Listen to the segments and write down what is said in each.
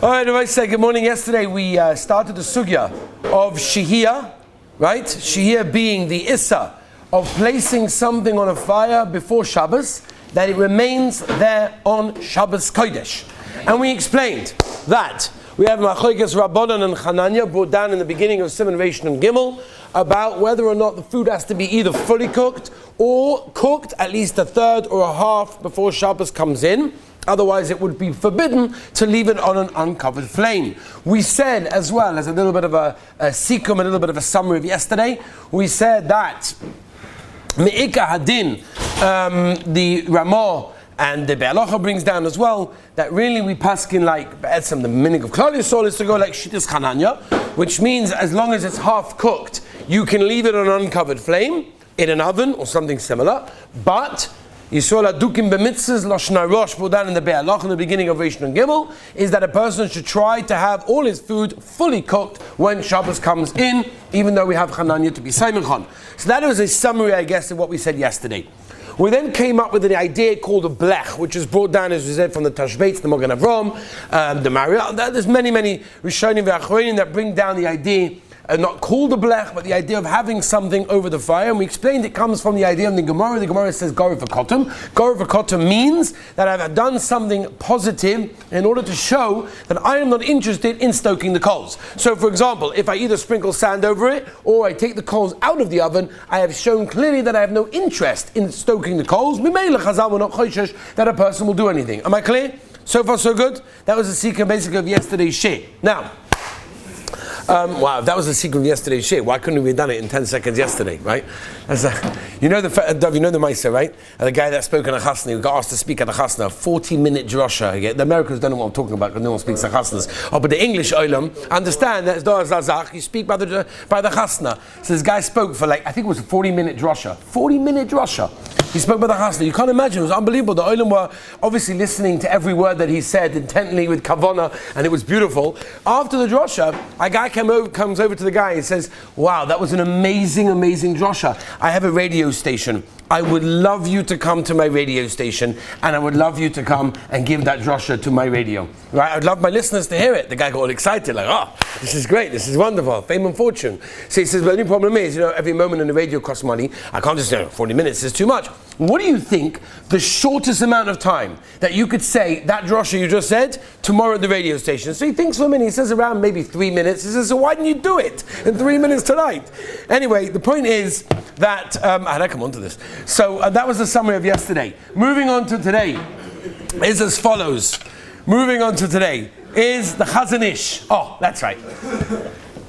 All right, I say good morning. Yesterday we started the sugya of Shehiya, right? Shehiya being the issa of placing something on a fire before Shabbos, that it remains there on Shabbos Kodesh. And we explained that we have Machoikas Rabbanan and Chananya brought down in the beginning of Siman Reish and Gimel about whether or not the food has to be either fully cooked or cooked at least a third or a half before Shabbos comes in. Otherwise, it would be forbidden to leave it on an uncovered flame. We said as well, as a little bit of a sikum, a little bit of a summary of yesterday, we said that Me'ika Hadin, the Ramah and the Be'alacha brings down as well, that really we paskin like Be'etzem, the minig of Klal Yisrael is to go like Shittas Chananya, which means as long as it's half cooked, you can leave it on an uncovered flame, in an oven or something similar, but Yisrael Adukim B'mitzvahs Lashon Rosh put down in the Be'alach in the beginning of Reish and Gimel is that a person should try to have all his food fully cooked when Shabbos comes in, even though we have Chananya to be Simon Khan. So that was a summary, I guess, of what we said yesterday. We then came up with an idea called a blech, which is brought down, as we said, from the Tashbetz, the Mogen Avram, the Mariel. There's many Rishonim ve'Achronim that bring down the idea, not called a blech, but the idea of having something over the fire. And we explained it comes from the idea of the Gemara. The Gemara says Gor v'Kotam. Gor v'Kotam means that I've done something positive in order to show that I am not interested in stoking the coals. So for example, if I either sprinkle sand over it or I take the coals out of the oven, I have shown clearly that I have no interest in stoking the coals. Mimele Chazal will not choishesh that a person will do anything. Am I clear? So far so good? That was the secret basically of yesterday's shir. Now, wow, if that was the secret of yesterday's shit, why couldn't we have done it in 10 seconds yesterday, right? You know the Meiser, right? The guy that spoke in a chasna, who got asked to speak at a chasna, 40-minute drosha. The Americans don't know what I'm talking about because no one speaks at chasnas. Oh, but the English olam understand that you speak by the chasna. So this guy spoke for I think it was a 40-minute drosha. 40-minute drosha. He spoke by the chasna. You can't imagine, it was unbelievable. The olam were obviously listening to every word that he said intently with kavana, and it was beautiful. After the drosha, a guy comes over to the guy and says, wow, that was an amazing drosha. I have a radio station. I would love you to come to my radio station, and I would love you to come and give that drosha to my radio. Right? I'd love my listeners to hear it. The guy got all excited, like, oh, this is great, this is wonderful, fame and fortune. So he says, well, the only problem is, every moment in the radio costs money. I can't just, 40 minutes is too much. What do you think the shortest amount of time that you could say that drosha you just said tomorrow at the radio station? So he thinks for a minute, he says around maybe 3 minutes. He says, so why didn't you do it in 3 minutes tonight? Anyway, the point is that, how did I come on to this? So that was the summary of yesterday. Moving on to today is as follows. Moving on to today is the Chazon Ish. Oh, that's right.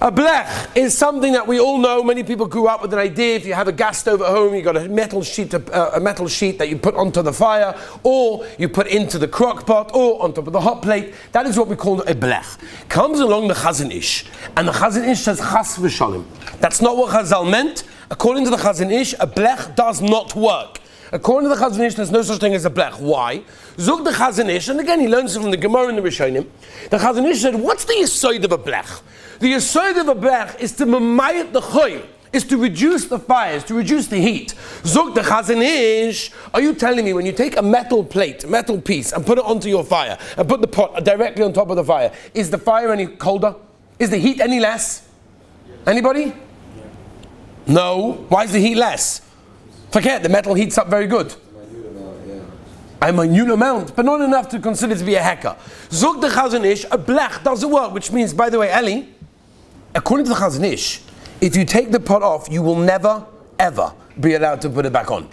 A blech is something that we all know. Many people grew up with an idea. If you have a gas stove at home, you've got a metal sheet that you put onto the fire, or you put into the crock pot, or on top of the hot plate. That is what we call a blech. Comes along the Chazon Ish, and the Chazon Ish says chas v'shalom. That's not what Chazal meant. According to the Chazon Ish, a blech does not work. According to the Chazon Ish, there's no such thing as a blech. Why? Zug the Chazon Ish, and again he learns it from the Gemara and the Rishonim. The Chazon Ish said, what's the yesod of a blech? The yesod of a blech is to mamayit the choy, is to reduce the fires, to reduce the heat. Zug the Chazon Ish, are you telling me when you take a metal plate, metal piece, and put it onto your fire, and put the pot directly on top of the fire, is the fire any colder? Is the heat any less? Anybody? No. Why is the heat less? Forget, the metal heats up very good. A minute amount, but not enough to consider it to be a hacker. Zog the Chazon Ish, a blech doesn't work, which means, by the way, Eli, according to the Chazon Ish, if you take the pot off, you will never, ever be allowed to put it back on.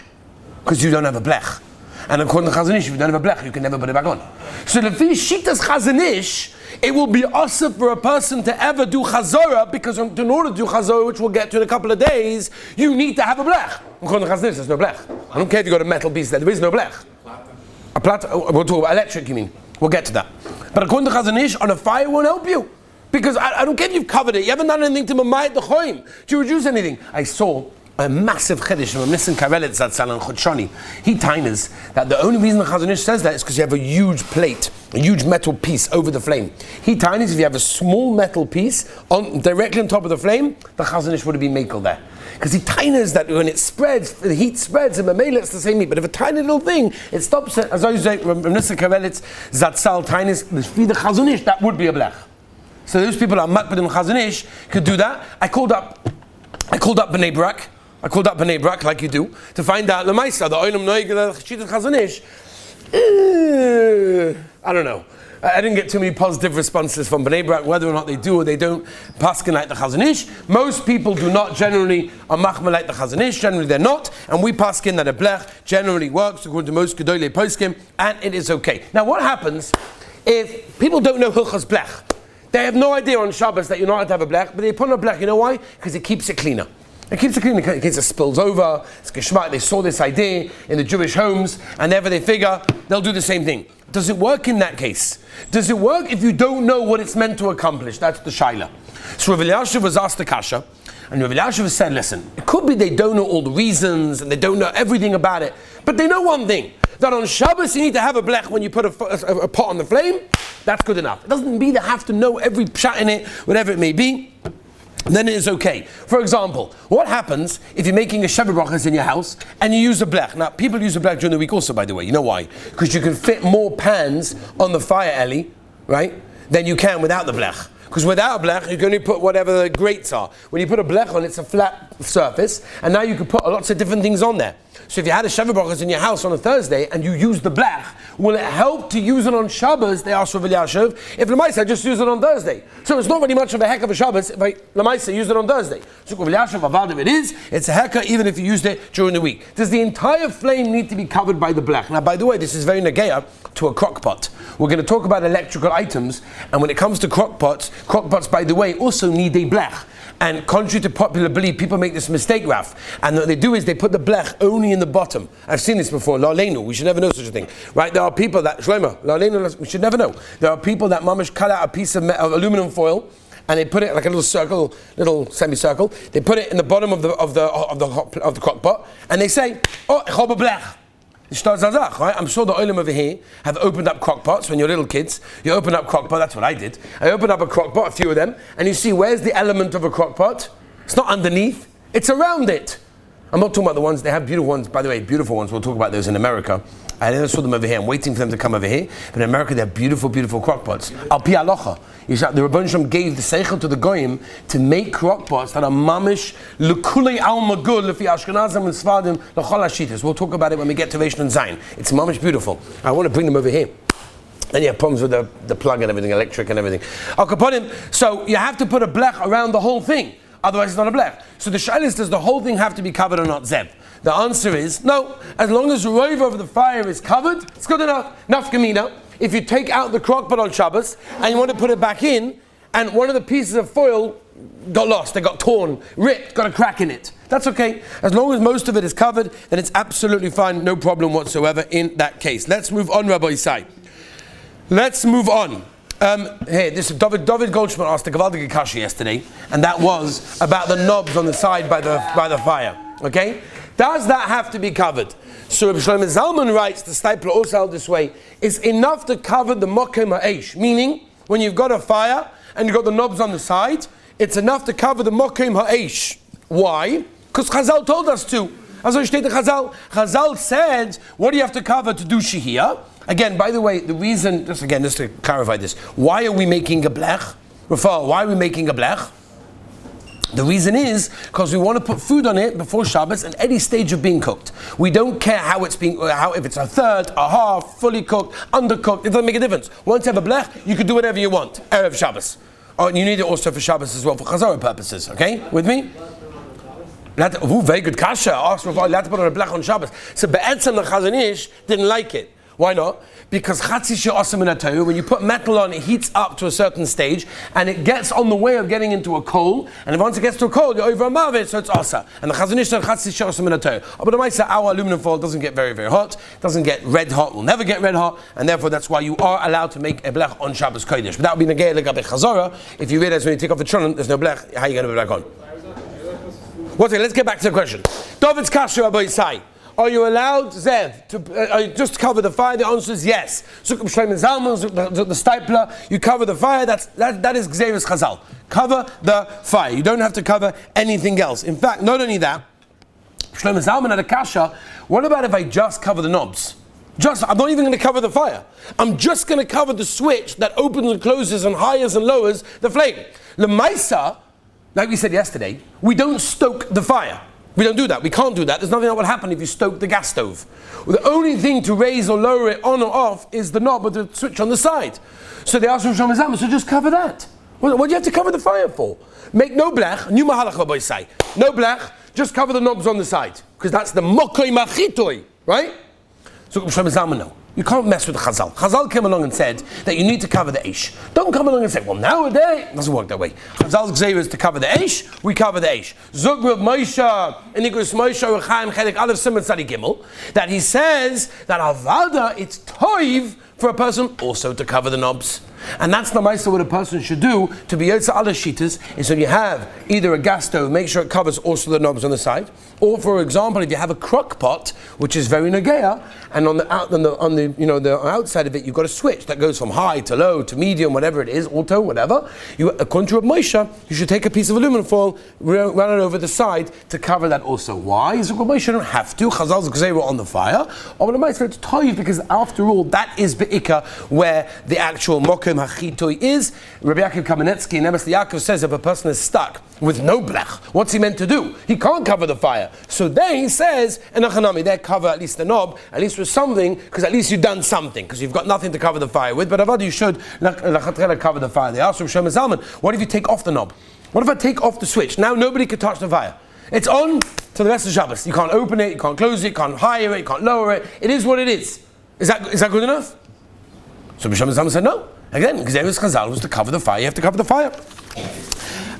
Because you don't have a blech. And according to Chazon Ish, if you don't have a blech, you can never put it back on. So the Shittas Chazon Ish, it will be asif for a person to ever do chazorah, because in order to do chazorah, which we'll get to in a couple of days, you need to have a blech. According to Chazon Ish, there's no blech. I don't care if you got a metal piece there is no blech. A plata, we'll talk about electric, you mean. We'll get to that. But according to Chazon Ish, on a fire won't help you. Because I don't care if you've covered it. You haven't done anything to mamayit the choim, to reduce anything. I saw a massive chiddush from Nissan Karelit Zatzal and Chodshani. He tines that the only reason the Chazon Ish says that is because you have a huge plate, a huge metal piece over the flame. He tines if you have a small metal piece directly on top of the flame, the Chazon Ish would have been makel there. Because he tines that when it spreads, the heat spreads, and Mamela it's the same heat. But if a tiny little thing, it stops it. As I say, Nissan Karelit Zatzal tines, the Chazon Ish, that would be a blech. So those people that are makbid in Chazon Ish could do that. I called up Bnei Brak. I called up Bnei Brak, like you do, to find out the Maisa, the Olam Noig, Shittat Chazon Ish. I don't know. I didn't get too many positive responses from Bnei Brak, whether or not they do or they don't paskin like the Chazon Ish. Most people do not generally are machma like the Chazon Ish. Generally they're not, and we paskin that a blech generally works according to most gedolei poskim, and it is okay. Now, what happens if people don't know hilchas blech? They have no idea on Shabbos that you're not allowed to have a blech, but they put on a blech. You know why? Because it keeps it cleaner. It keeps it clean in case it spills over. It's geschmack. They saw this idea in the Jewish homes, and therefore they figure they'll do the same thing. Does it work in that case? Does it work if you don't know what it's meant to accomplish? That's the shaila. So Rav Elyashiv was asked the kasha, and Rav Elyashiv said, listen, it could be they don't know all the reasons, and they don't know everything about it, but they know one thing, that on Shabbos you need to have a blech when you put a pot on the flame. That's good enough. It doesn't mean they have to know every pshat in it, whatever it may be. Then it is okay. For example, what happens if you're making a Sheva Brachas in your house and you use a blech? Now, people use a blech during the week also, by the way. You know why? Because you can fit more pans on the fire, Ellie, right, than you can without the blech. Because without a blech, you can only put whatever the grates are. When you put a blech on, it's a flat surface, and now you can put lots of different things on there. So if you had a Sheva Brachas in your house on a Thursday and you use the blech, will it help to use it on Shabbos? They asked Rav Elyashiv. If Lamaisa, just use it on Thursday. So it's not really much of a heck of a Shabbos if Lamaisa use it on Thursday. So Rav Elyashiv, Avad, if it is, it's a heka even if you used it during the week. Does the entire flame need to be covered by the blech? Now, by the way, this is very negeya to a crock pot. We're going to talk about electrical items, and when it comes to crock pots, by the way, also need a blech. And contrary to popular belief, people make this mistake, Raf. And what they do is they put the blech only in the bottom. I've seen this before. La leinu, we should never know such a thing, right? There are people that Shlomo, la leinu, we should never know. There are people that mamish cut out a piece of aluminum foil, and they put it like a little circle, little semicircle. They put it in the bottom of the crock pot, and they say, "Oh, ich habe blech." Right? I'm sure the olim over here have opened up crock pots when you're little kids. You open up crock pot, that's what I did. I opened up a crock pot, a few of them, and you see where's the element of a crock pot? It's not underneath, it's around it. I'm not talking about the ones, they have beautiful ones, by the way, beautiful ones, we'll talk about those in America. I never saw them over here, I'm waiting for them to come over here. But in America they have beautiful, beautiful crock pots. Al pi halacha. The Rebbeinu Shalom gave the seichel to the goyim to make crock pots that are mamish l'kulei al magul lefi Ashkenazim and Sfadim l'chol hashitas. We'll talk about it when we get to Reish and Zayin. It's mamish beautiful. I want to bring them over here. And you have problems with the plug and everything, electric and everything. So you have to put a blech around the whole thing. Otherwise it's not a blech. So the shaila is, does the whole thing have to be covered or not, Zeb? The answer is no. As long as the rove over the fire is covered, it's good enough. Nafkamina. If you take out the crock pot on Shabbos and you want to put it back in, and one of the pieces of foil got lost, they got torn, ripped, got a crack in it, that's okay. As long as most of it is covered, then it's absolutely fine, no problem whatsoever in that case. Let's move on, Rabbi Isai. Let's move on. This David Goldschmidt asked a Gavaldige Kasha yesterday, and that was about the knobs on the side by the fire. Okay? Does that have to be covered? So Rabbi Shlomo Zalman writes, the Stipler also held this way, it's enough to cover the mokem ha'esh, meaning when you've got a fire and you've got the knobs on the side, it's enough to cover the mokem ha'esh. Why? Because Chazal told us to. As I stated, Chazal said, what do you have to cover to do Shehiya? Again, by the way, the reason, just to clarify this, why are we making a blech? Rafal, why are we making a blech? The reason is because we want to put food on it before Shabbos at any stage of being cooked. We don't care how it's being, if it's a third, a half, fully cooked, undercooked. It doesn't make a difference. Once you have a blech, you can do whatever you want. Erev Shabbos. Oh, and you need it also for Shabbos as well, for Chazorah purposes. Okay, with me? Very good kasha. Ask for to put on a blech on Shabbos. So Be'etzem the Chazon Ish didn't like it. Why not? Because chatzi she'asa min ha'tohu, when you put metal on, it heats up to a certain stage, and it gets on the way of getting into a coal, and once it gets to a coal, you're over a mavet, so it's asa. And the Chazon Ish said chatzi she'asa min ha'tohu. But the Maisa, our aluminum foil doesn't get very, very hot, doesn't get red hot, will never get red hot, and therefore that's why you are allowed to make a blech on Shabbos Kodesh. But that would be negei legabe chazorah. If you realize when you take off the tefillin, there's no blech, how are you going to put it back on? One second, let's get back to the question. David's kasher Rabbi Yisai. Are you allowed, Zev, to just cover the fire? The answer is yes. Zukim Shlomo Zalman, the stapler, you cover the fire, that is Gzeirus Chazal. Cover the fire. You don't have to cover anything else. In fact, not only that, Shlomo Zalman had a kasha, what about if I just cover the knobs? I'm not even going to cover the fire. I'm just going to cover the switch that opens and closes and highes and lowers the flame. L'maisa, like we said yesterday, we don't stoke the fire. We don't do that. We can't do that. There's nothing that would happen if you stoke the gas stove. Well, the only thing to raise or lower it on or off is the knob with the switch on the side. So they asked Shlomo Zalman, so just cover that. What do you have to cover the fire for? Make no blech, new mahalach Rabbi say. No blech, just cover the knobs on the side. Because that's the mokoi machitoi, right? So Shlomo Zalman, no. You can't mess with the Chazal. Chazal came along and said that you need to cover the Eish. Don't come along and say, well, nowadays, it doesn't work that way. Chazal's gzeira is to cover the Eish, we cover the Eish. Zog Rav Moshe, in Igros Moshe, Rechaim, Chelik, Aleph, Simon, Tzadi Gimel, that he says that Avada, it's toiv for a person also to cover the knobs. And that's the ma'aseh what a person should do to be yotza ala shitas, is when you have either a gas stove, make sure it covers also the knobs on the side, or for example, if you have a crock pot, which is very negeya, and on the outside of it you've got a switch that goes from high to low to medium, whatever it is, auto, whatever. According to Rav Moshe, you should take a piece of aluminum foil, run it over the side to cover that also. Why? Rav Moshe don't have to. Chazal's gzeira on the fire. Or the ma'aseh it's toiv because after all that is be'ika where the actual mokem hachitoi is. Rabbi Yaakov Kamenetsky in Emes Yaakov says if a person is stuck with no blech, what's he meant to do? He can't cover the fire. So then he says, enochanami, there cover at least the knob, at least with something, because at least you've done something, because you've got nothing to cover the fire with. But avad you should cover the fire. They asked Rav Shlomo Zalman, what if you take off the knob? What if I take off the switch? Now nobody can touch the fire. It's on to the rest of Shabbos. You can't open it, you can't close it, you can't higher it, you can't lower it. It is what it is. Is that good enough? So Rav Shlomo Zalman said no. Again, Gzeirus Chazal was to cover the fire. You have to cover the fire.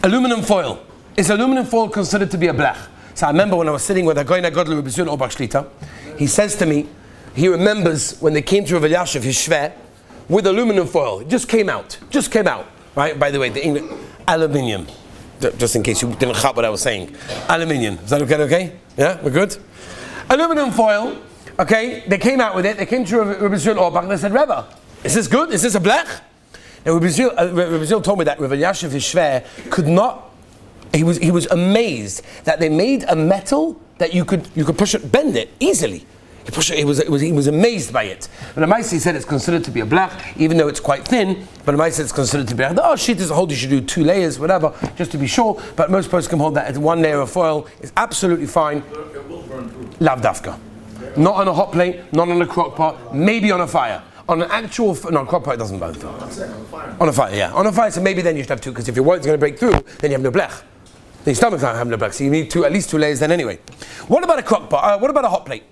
Aluminum foil. Is aluminum foil considered to be a blech? So I remember when I was sitting with a Goyna Godler Rebbe Zun Obach Shlita, he says to me, he remembers when they came to Rav Elyashiv, his shver, with aluminum foil. It just came out, right? By the way, the English, aluminium. Just in case you didn't get what I was saying. Aluminium. Is that okay? Yeah, we're good? Aluminum foil, okay, they came out with it, they came to Rebbe Zun Obach and they said, Rebbe, is this good? Is this a blech? Now Rebbe Zil told me that Rav Elyashiv, his shver, could not. He was amazed that they made a metal that you could push it, bend it easily. He was amazed by it. But the ma'aseh said it's considered to be a blech, even though it's quite thin. But the ma'aseh said it's considered to be a blech. Oh, sheet as a whole, you should do 2 layers, whatever, just to be sure. But most poskim hold that 1 layer of foil is absolutely fine. It will burn through. Lav dafka. Not on a hot plate, not on a crock pot, maybe on a fire. On an actual, crock pot doesn't burn through. On a fire, yeah. On a fire, so maybe then you should have 2, because if your white's going to break through, then you have no blech. Your stomach's not having no blech, so you need at least 2 layers then anyway. What about a crock pot? What about a hot plate?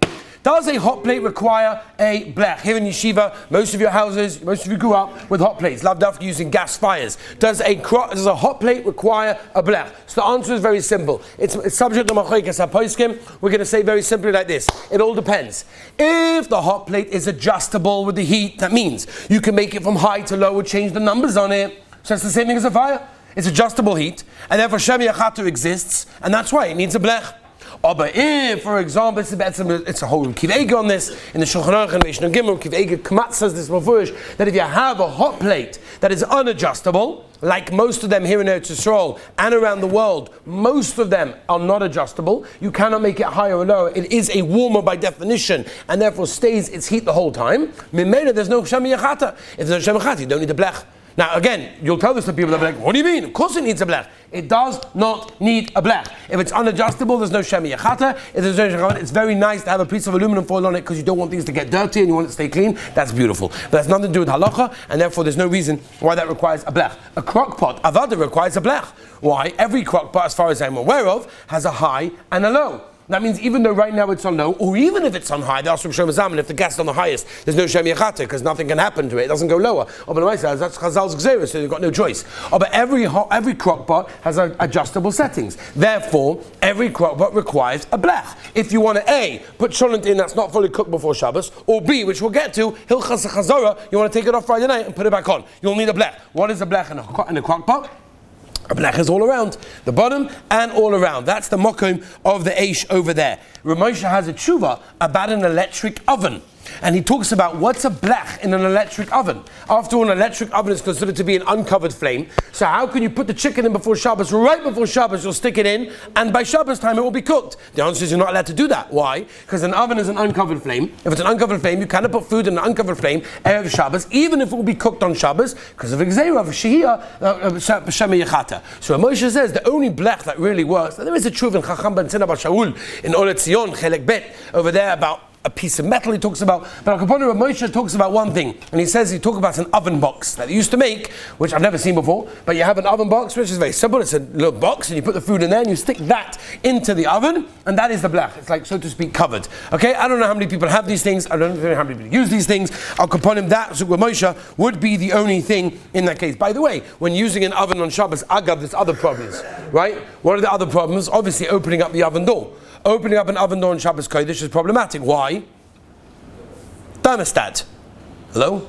Does a hot plate require a blech? Here in Yeshiva, most of your houses, most of you grew up with hot plates, loved after using gas fires. Does a hot plate require a blech? So the answer is very simple. It's subject to machlokes haposkim. We're going to say very simply like this. It all depends. If the hot plate is adjustable with the heat, that means you can make it from high to low, change the numbers on it. So it's the same thing as a fire. It's adjustable heat, and therefore Shehiya Chatu exists, and that's why it needs a blech. But if, for example, it's a whole kivega on this in the Shulchan Aruch and Mishnah Gimel, kivega Kmat says this before, that if you have a hot plate that is unadjustable, like most of them here in Eretz Yisrael and around the world, most of them are not adjustable. You cannot make it higher or lower. It is a warmer by definition, and therefore stays its heat the whole time. Mimela, there's no Shehiya Chata. If there's no Shehiya Chata, you don't need a blech. Now again, you'll tell this to people, they'll be like, what do you mean? Of course it needs a blech. It does not need a blech. If it's unadjustable, there's no Shehiya Chata. If there's no Shehiya Chata, it's very nice to have a piece of aluminum foil on it because you don't want things to get dirty and you want it to stay clean. That's beautiful. But that's nothing to do with halacha, and therefore there's no reason why that requires a blech. A crock pot, avada, requires a blech. Why? Every crock pot, as far as I'm aware of, has a high and a low. That means even though right now it's on low, or even if it's on high, that's from Shlomo Zalman, if the gas is on the highest, there's no Shehiya Chata, because nothing can happen to it. It doesn't go lower. But that's Chazal's gzeira, so you've got no choice. But every crock pot has adjustable settings. Therefore, every crock pot requires a blech. If you want to A, put cholent in that's not fully cooked before Shabbos, or B, which we'll get to, Hilchas Chazorah, you want to take it off Friday night and put it back on. You'll need a blech. What is a blech in a crock pot? Blech is all around the bottom and all around. That's the mokum of the Eish over there. Ramosha has a tshuva about an electric oven. And he talks about what's a blech in an electric oven. After all, an electric oven is considered to be an uncovered flame. So how can you put the chicken in before Shabbos? Right before Shabbos, you'll stick it in, and by Shabbos time it will be cooked. The answer is you're not allowed to do that. Why? Because an oven is an uncovered flame. If it's an uncovered flame, you cannot put food in an uncovered flame erev Shabbos, even if it will be cooked on Shabbos, because of Gzeira, of Shehiya, Shehiya. So Moshe says the only blech that really works, and there is a truth in Chacham ben Tzina bar Shaul in Olet Zion, Chelek Bet, over there about a piece of metal he talks about, but Al-Kaponim Moshe talks about one thing, and he says he talks about an oven box that they used to make, which I've never seen before, but you have an oven box which is very simple. It's a little box and you put the food in there and you stick that into the oven, and that is the blech. It's like, so to speak, covered. Okay, I don't know how many people have these things, I don't know how many people use these things. Al-Kaponim, that Zukwa Moshe would be the only thing in that case. By the way, when using an oven on Shabbos, Agav, there's other problems, right? What are the other problems? Obviously opening up the oven door. Opening up an oven door on Shabbos Kodesh is problematic. Why? Thermostat. Hello?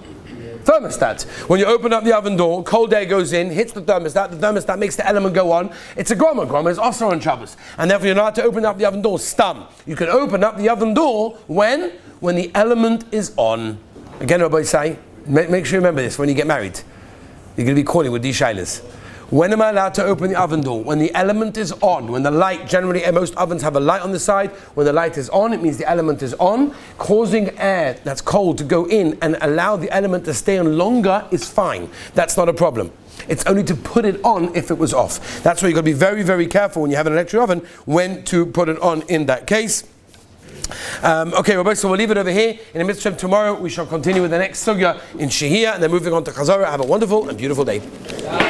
Thermostat. When you open up the oven door, cold air goes in, hits the thermostat makes the element go on. It's a groma. Groma is also on Shabbos. And therefore you're not allowed to open up the oven door. Stam. You can open up the oven door when? When the element is on. Again, Rabbi say, make sure you remember this when you get married. You're going to be calling with these shailas. When am I allowed to open the oven door? When the element is on. When the light, generally most ovens have a light on the side. When the light is on, it means the element is on. Causing air that's cold to go in and allow the element to stay on longer is fine. That's not a problem. It's only to put it on if it was off. That's why you've got to be very, very careful when you have an electric oven when to put it on in that case. Okay, Rabbi, so we'll leave it over here. In the midst of tomorrow, we shall continue with the next sugya in Shehiya, and then moving on to Chazara. Have a wonderful and beautiful day.